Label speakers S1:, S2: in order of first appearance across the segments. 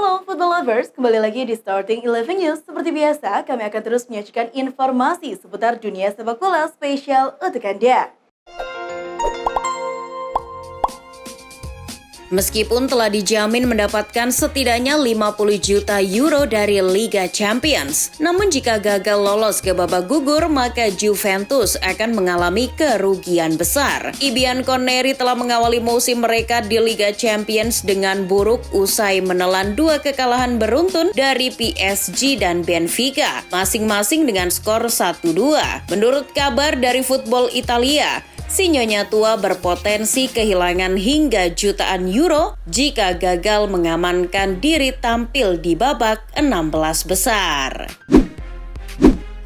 S1: Halo football lovers, kembali lagi di Starting 11 News. Seperti biasa, kami akan terus menyajikan informasi seputar dunia sepak bola spesial untuk Anda.
S2: Meskipun telah dijamin mendapatkan setidaknya 50 juta euro dari Liga Champions, namun jika gagal lolos ke babak gugur, maka Juventus akan mengalami kerugian besar. I Bianconeri telah mengawali musim mereka di Liga Champions dengan buruk usai menelan 2 kekalahan beruntun dari PSG dan Benfica, masing-masing dengan skor 1-2. Menurut kabar dari Football Italia, si Nyonya tua berpotensi kehilangan hingga jutaan euro jika gagal mengamankan diri tampil di babak 16 besar.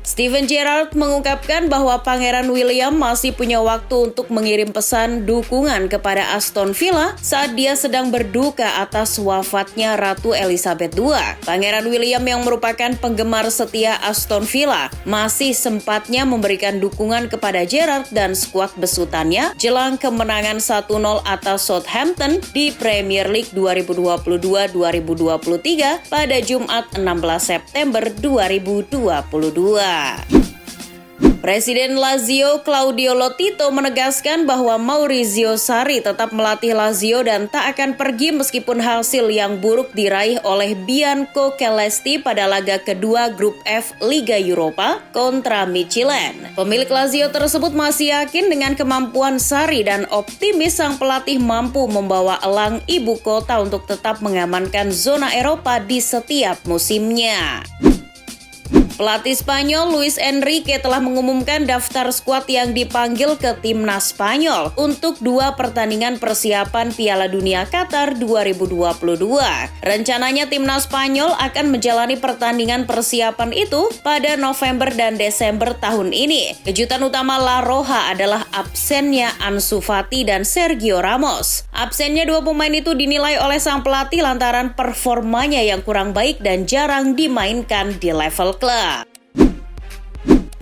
S2: Steven Gerrard mengungkapkan bahwa Pangeran William masih punya waktu untuk mengirim pesan dukungan kepada Aston Villa saat dia sedang berduka atas wafatnya Ratu Elizabeth II. Pangeran William yang merupakan penggemar setia Aston Villa masih sempatnya memberikan dukungan kepada Gerrard dan skuad besutannya jelang kemenangan 1-0 atas Southampton di Premier League 2022-2023 pada Jumat 16 September 2022. Presiden Lazio Claudio Lotito menegaskan bahwa Maurizio Sarri tetap melatih Lazio dan tak akan pergi meskipun hasil yang buruk diraih oleh Bianco Celesti pada laga kedua Grup F Liga Eropa kontra Michelin. Pemilik Lazio tersebut masih yakin dengan kemampuan Sarri dan optimis sang pelatih mampu membawa elang ibu kota untuk tetap mengamankan zona Eropa di setiap musimnya. Pelatih Spanyol Luis Enrique telah mengumumkan daftar skuad yang dipanggil ke timnas Spanyol untuk 2 pertandingan persiapan Piala Dunia Qatar 2022. Rencananya timnas Spanyol akan menjalani pertandingan persiapan itu pada November dan Desember tahun ini. Kejutan utama La Roja adalah absennya Ansu Fati dan Sergio Ramos. Absennya 2 pemain itu dinilai oleh sang pelatih lantaran performanya yang kurang baik dan jarang dimainkan di level klub.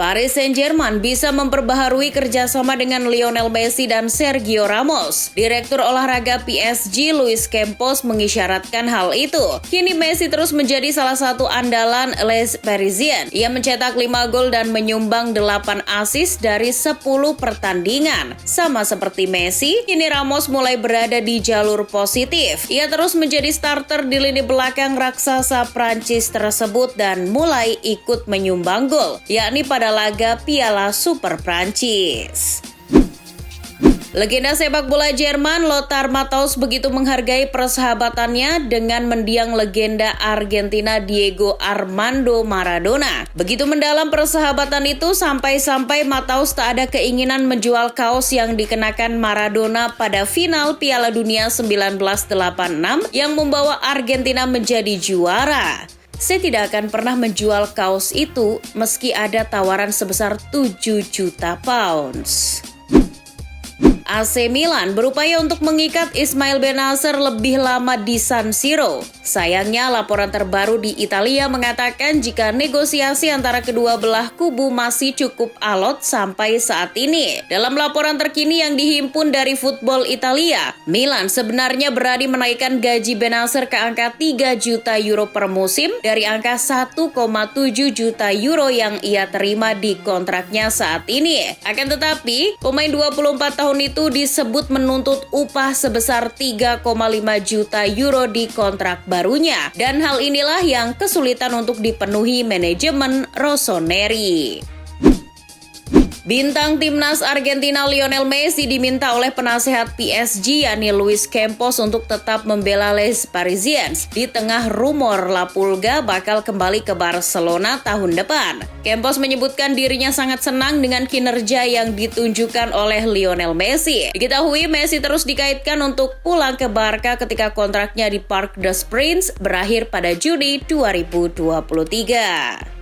S2: Paris Saint-Germain bisa memperbaharui kerjasama dengan Lionel Messi dan Sergio Ramos. Direktur olahraga PSG Luis Campos mengisyaratkan hal itu. Kini Messi terus menjadi salah satu andalan Les Parisiens. Ia mencetak 5 gol dan menyumbang 8 assist dari 10 pertandingan. Sama seperti Messi, kini Ramos mulai berada di jalur positif. Ia terus menjadi starter di lini belakang raksasa Prancis tersebut dan mulai ikut menyumbang gol, yakni pada laga Piala Super Prancis. Legenda sepak bola Jerman Lothar Matthaus begitu menghargai persahabatannya dengan mendiang legenda Argentina Diego Armando Maradona. Begitu mendalam persahabatan itu sampai-sampai Matthaus tak ada keinginan menjual kaos yang dikenakan Maradona pada final Piala Dunia 1986 yang membawa Argentina menjadi juara. Saya tidak akan pernah menjual kaos itu meski ada tawaran sebesar 7 juta pounds. AC Milan berupaya untuk mengikat Ismail Bennacer lebih lama di San Siro. Sayangnya laporan terbaru di Italia mengatakan jika negosiasi antara kedua belah kubu masih cukup alot sampai saat ini. Dalam laporan terkini yang dihimpun dari Football Italia, Milan sebenarnya berani menaikkan gaji Bennacer ke angka 3 juta euro per musim dari angka 1,7 juta euro yang ia terima di kontraknya saat ini. Akan tetapi, pemain 24 tahun itu disebut menuntut upah sebesar 3,5 juta euro di kontrak barunya. Dan hal inilah yang kesulitan untuk dipenuhi manajemen Rossoneri. Bintang timnas Argentina Lionel Messi diminta oleh penasehat PSG yakni Luis Campos untuk tetap membela Les Parisiens di tengah rumor La Pulga bakal kembali ke Barcelona tahun depan. Campos menyebutkan dirinya sangat senang dengan kinerja yang ditunjukkan oleh Lionel Messi. Diketahui Messi terus dikaitkan untuk pulang ke Barca ketika kontraknya di Parc des Princes berakhir pada Juni 2023.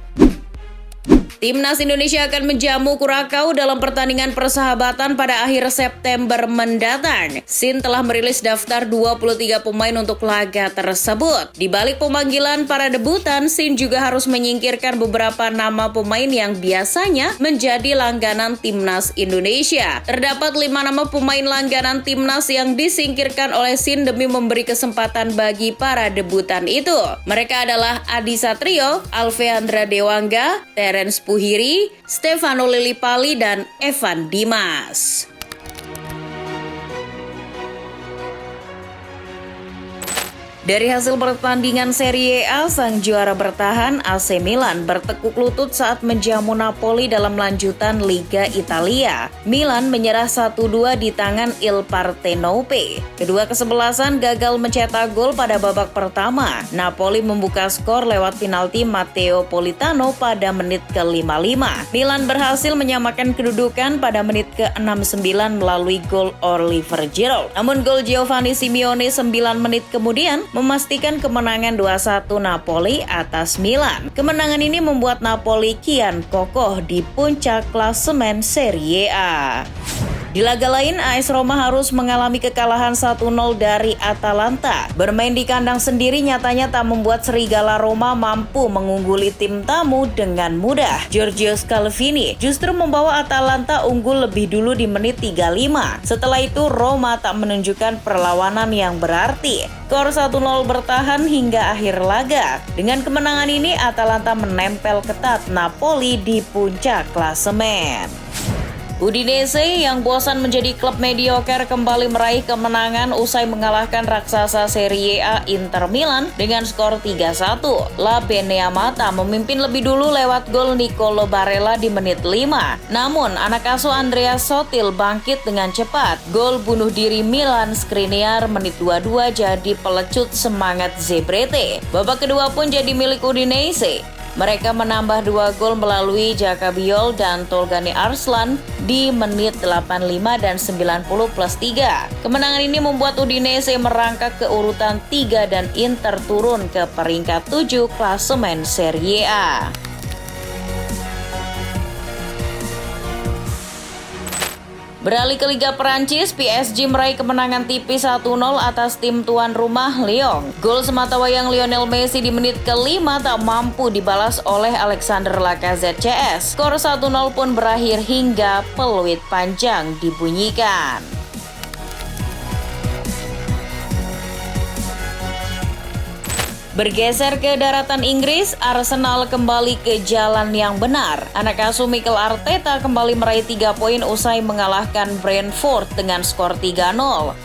S2: Timnas Indonesia akan menjamu Kurakau dalam pertandingan persahabatan pada akhir September mendatang. Sin telah merilis daftar 23 pemain untuk laga tersebut. Di balik pemanggilan para debutan, Sin juga harus menyingkirkan beberapa nama pemain yang biasanya menjadi langganan Timnas Indonesia. Terdapat 5 nama pemain langganan Timnas yang disingkirkan oleh Sin demi memberi kesempatan bagi para debutan itu. Mereka adalah Adi Satrio, Alveandra Dewangga, Terence Puhiri, Stefano Lillipali, dan Evan Dimas. Dari hasil pertandingan Serie A, sang juara bertahan AC Milan bertekuk lutut saat menjamu Napoli dalam lanjutan Liga Italia. Milan menyerah 1-2 di tangan Il Partenope. Kedua kesebelasan gagal mencetak gol pada babak pertama. Napoli membuka skor lewat penalti Matteo Politano pada menit ke-55. Milan berhasil menyamakan kedudukan pada menit ke-69 melalui gol Oliver Giroud. Namun gol Giovanni Simeone 9 menit kemudian memastikan kemenangan 2-1 Napoli atas Milan. Kemenangan ini membuat Napoli kian kokoh di puncak klasemen Serie A. Di laga lain, AS Roma harus mengalami kekalahan 1-0 dari Atalanta. Bermain di kandang sendiri nyatanya tak membuat Serigala Roma mampu mengungguli tim tamu dengan mudah. Giorgio Scalvini justru membawa Atalanta unggul lebih dulu di menit 35. Setelah itu, Roma tak menunjukkan perlawanan yang berarti. Skor 1-0 bertahan hingga akhir laga. Dengan kemenangan ini, Atalanta menempel ketat Napoli di puncak klasemen. Udinese yang bosan menjadi klub mediocre kembali meraih kemenangan usai mengalahkan raksasa Serie A Inter Milan dengan skor 3-1. La Beneamata memimpin lebih dulu lewat gol Nicolo Barella di menit 5. Namun, anak asuh Andrea Sotil bangkit dengan cepat. Gol bunuh diri Milan Skriniar menit 22 jadi pelecut semangat Zebrete. Babak kedua pun jadi milik Udinese. Mereka menambah 2 gol melalui Jakabiol dan Tolgani Arslan di menit 85 dan 90+3. Kemenangan ini membuat Udinese merangkak ke urutan 3 dan Inter turun ke peringkat 7 klasemen Serie A. Beralih ke Liga Perancis, PSG meraih kemenangan tipis 1-0 atas tim tuan rumah Lyon. Gol sematawayang Lionel Messi di menit ke-5 tak mampu dibalas oleh Alexander Lacazette CS. Skor 1-0 pun berakhir hingga peluit panjang dibunyikan. Bergeser ke daratan Inggris, Arsenal kembali ke jalan yang benar. Anak asuh Mikel Arteta kembali meraih 3 poin usai mengalahkan Brentford dengan skor 3-0.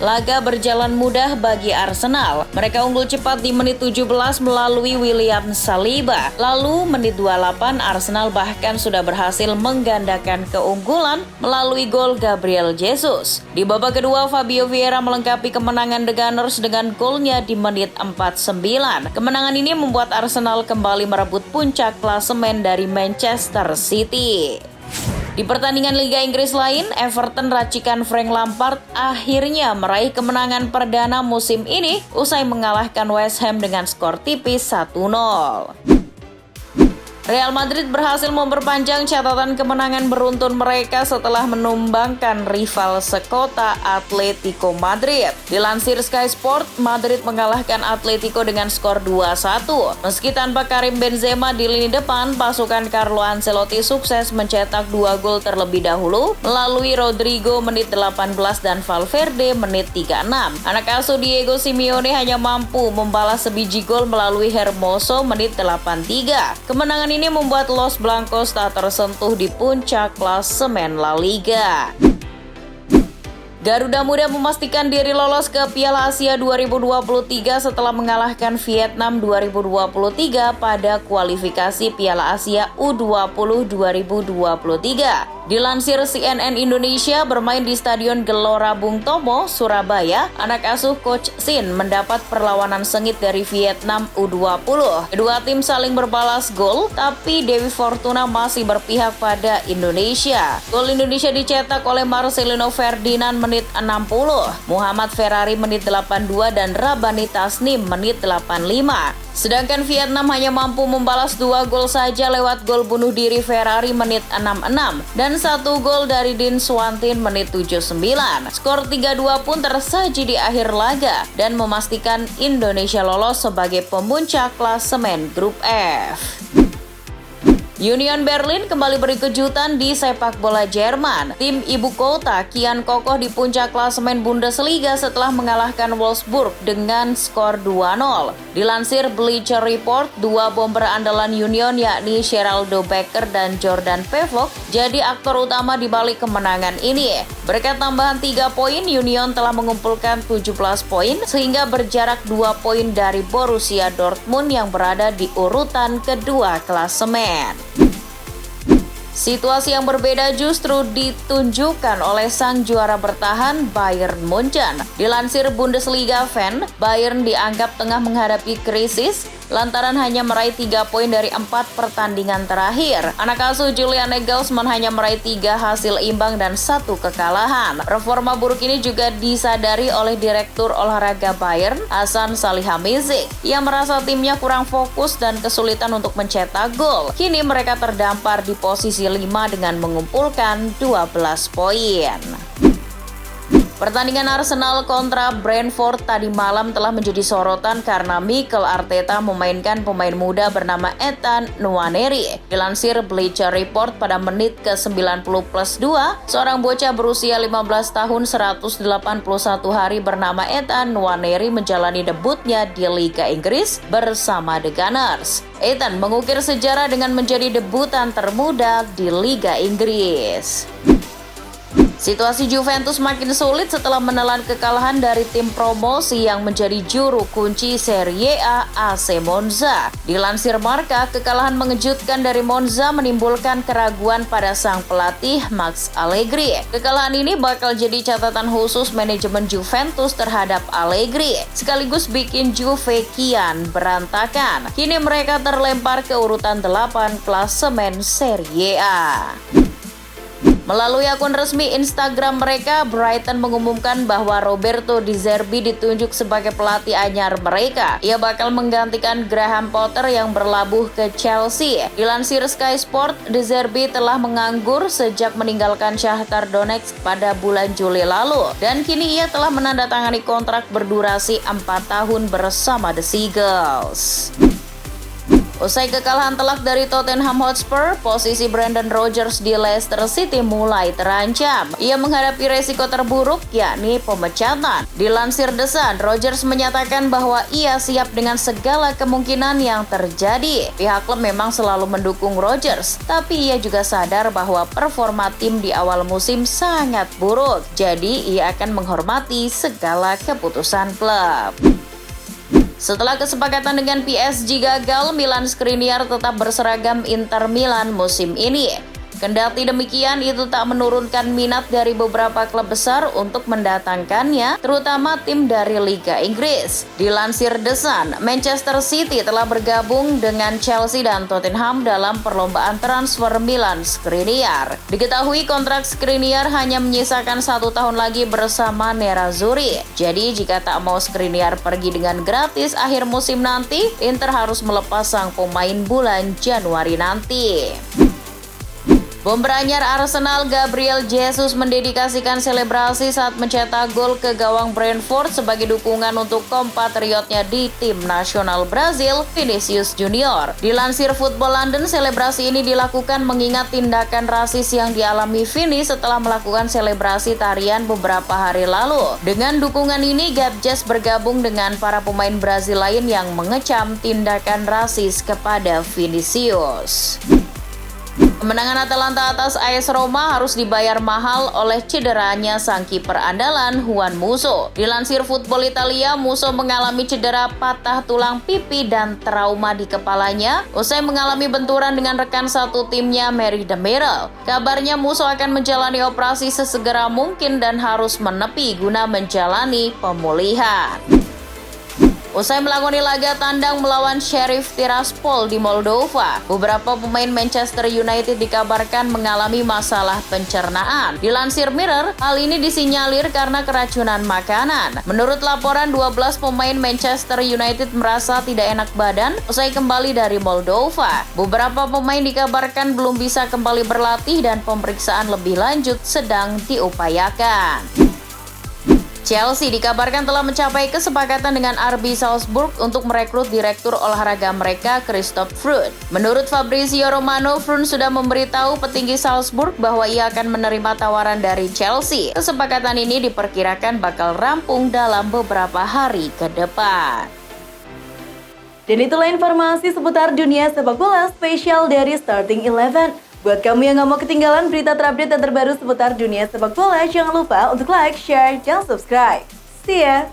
S2: Laga berjalan mudah bagi Arsenal. Mereka unggul cepat di menit 17 melalui William Saliba. Lalu menit 28 Arsenal bahkan sudah berhasil menggandakan keunggulan melalui gol Gabriel Jesus. Di babak kedua, Fabio Vieira melengkapi kemenangan The Gunners dengan golnya di menit 49. Kemenangan ini membuat Arsenal kembali merebut puncak klasemen dari Manchester City. Di pertandingan Liga Inggris lain, Everton racikan Frank Lampard akhirnya meraih kemenangan perdana musim ini usai mengalahkan West Ham dengan skor tipis 1-0. Real Madrid berhasil memperpanjang catatan kemenangan beruntun mereka setelah menumbangkan rival sekota Atletico Madrid. Dilansir Sky Sport, Madrid mengalahkan Atletico dengan skor 2-1. Meski tanpa Karim Benzema di lini depan, pasukan Carlo Ancelotti sukses mencetak 2 gol terlebih dahulu melalui Rodrigo menit 18 dan Valverde menit 36. Anak asuh Diego Simeone hanya mampu membalas sebiji gol melalui Hermoso menit 83. Kemenangan ini membuat Los Blancos tak tersentuh di puncak klasemen La Liga. Garuda Muda memastikan diri lolos ke Piala Asia 2023 setelah mengalahkan Vietnam 2023 pada kualifikasi Piala Asia U20 2023. Dilansir CNN Indonesia, bermain di Stadion Gelora Bung Tomo, Surabaya, anak asuh Coach Shin mendapat perlawanan sengit dari Vietnam U20. Kedua tim saling berbalas gol, tapi Dewi Fortuna masih berpihak pada Indonesia. Gol Indonesia dicetak oleh Marcelino Ferdinand menit 60, Muhammad Ferrari menit 82, dan Rabani Tasnim menit 85. Sedangkan Vietnam hanya mampu membalas 2 gol saja lewat gol bunuh diri Ferrari menit 66 dan 1 gol dari Din Swantin menit 79. Skor 3-2 pun tersaji di akhir laga dan memastikan Indonesia lolos sebagai pemuncak klasemen Grup F. Union Berlin kembali beri kejutan di sepak bola Jerman. Tim ibu kota kian kokoh di puncak klasemen Bundesliga setelah mengalahkan Wolfsburg dengan skor 2-0. Dilansir Bleacher Report, 2 bomber andalan Union yakni Geraldo Becker dan Jordan Pevok jadi aktor utama di balik kemenangan ini. Berkat tambahan 3 poin, Union telah mengumpulkan 17 poin sehingga berjarak 2 poin dari Borussia Dortmund yang berada di urutan kedua klasemen. Situasi yang berbeda justru ditunjukkan oleh sang juara bertahan Bayern Munchen. Dilansir Bundesliga Fan, Bayern dianggap tengah menghadapi krisis lantaran hanya meraih 3 poin dari 4 pertandingan terakhir. Anak asuh Julian Nagelsmann hanya meraih 3 hasil imbang dan 1 kekalahan. Performa buruk ini juga disadari oleh Direktur Olahraga Bayern, Hasan Salihamidzic. Ia merasa timnya kurang fokus dan kesulitan untuk mencetak gol. Kini mereka terdampar di posisi 5 dengan mengumpulkan 12 poin. Pertandingan Arsenal kontra Brentford tadi malam telah menjadi sorotan karena Mikel Arteta memainkan pemain muda bernama Ethan Nwaneri. Dilansir Bleacher Report, pada menit ke-90+2, seorang bocah berusia 15 tahun 181 hari bernama Ethan Nwaneri menjalani debutnya di Liga Inggris bersama The Gunners. Ethan mengukir sejarah dengan menjadi debutan termuda di Liga Inggris. Situasi Juventus makin sulit setelah menelan kekalahan dari tim promosi yang menjadi juru kunci Serie A AC Monza. Dilansir Marca, kekalahan mengejutkan dari Monza menimbulkan keraguan pada sang pelatih Max Allegri. Kekalahan ini bakal jadi catatan khusus manajemen Juventus terhadap Allegri, sekaligus bikin Juve kian berantakan. Kini mereka terlempar ke urutan 8 klasemen Serie A. Melalui akun resmi Instagram mereka, Brighton mengumumkan bahwa Roberto De Zerbi ditunjuk sebagai pelatih anyar mereka. Ia bakal menggantikan Graham Potter yang berlabuh ke Chelsea. Dilansir Sky Sport, De Zerbi telah menganggur sejak meninggalkan Shakhtar Donetsk pada bulan Juli lalu. Dan kini ia telah menandatangani kontrak berdurasi 4 tahun bersama The Seagulls. Usai kekalahan telak dari Tottenham Hotspur, posisi Brendan Rodgers di Leicester City mulai terancam. Ia menghadapi resiko terburuk, yakni pemecatan. Dilansir The Sun, Rodgers menyatakan bahwa ia siap dengan segala kemungkinan yang terjadi. Pihak klub memang selalu mendukung Rodgers, tapi ia juga sadar bahwa performa tim di awal musim sangat buruk. Jadi, ia akan menghormati segala keputusan klub. Setelah kesepakatan dengan PSG gagal, Milan Skriniar tetap berseragam Inter Milan musim ini. Kendati demikian, itu tak menurunkan minat dari beberapa klub besar untuk mendatangkannya, terutama tim dari Liga Inggris. Dilansir The Sun, Manchester City telah bergabung dengan Chelsea dan Tottenham dalam perlombaan transfer Milan Skriniar. Diketahui kontrak Skriniar hanya menyisakan 1 tahun lagi bersama Nerazzurri. Jadi jika tak mau Skriniar pergi dengan gratis akhir musim nanti, Inter harus melepas sang pemain bulan Januari nanti. Bomber anyar Arsenal Gabriel Jesus mendedikasikan selebrasi saat mencetak gol ke gawang Brentford sebagai dukungan untuk kompatriotnya di tim nasional Brazil, Vinicius Junior. Dilansir Football London, selebrasi ini dilakukan mengingat tindakan rasis yang dialami Vini setelah melakukan selebrasi tarian beberapa hari lalu. Dengan dukungan ini, Gabjes bergabung dengan para pemain Brazil lain yang mengecam tindakan rasis kepada Vinicius. Kemenangan Atalanta atas AS Roma harus dibayar mahal oleh cederanya sang kiper andalan Juan Musso. Dilansir Football Italia, Musso mengalami cedera patah tulang pipi dan trauma di kepalanya usai mengalami benturan dengan rekan satu timnya Mary Demiral. Kabarnya Musso akan menjalani operasi sesegera mungkin dan harus menepi guna menjalani pemulihan. Usai melakoni laga tandang melawan Sheriff Tiraspol di Moldova, beberapa pemain Manchester United dikabarkan mengalami masalah pencernaan. Dilansir Mirror, hal ini disinyalir karena keracunan makanan. Menurut laporan, 12 pemain Manchester United merasa tidak enak badan usai kembali dari Moldova. Beberapa pemain dikabarkan belum bisa kembali berlatih dan pemeriksaan lebih lanjut sedang diupayakan. Chelsea dikabarkan telah mencapai kesepakatan dengan RB Salzburg untuk merekrut direktur olahraga mereka, Christoph Fruit. Menurut Fabrizio Romano, Fruit sudah memberitahu petinggi Salzburg bahwa ia akan menerima tawaran dari Chelsea. Kesepakatan ini diperkirakan bakal rampung dalam beberapa hari ke depan.
S1: Dan itulah informasi seputar dunia sepak bola spesial dari Starting 11. Buat kamu yang gak mau ketinggalan berita terupdate dan terbaru seputar dunia sepak bola, jangan lupa untuk like, share, dan subscribe. See ya!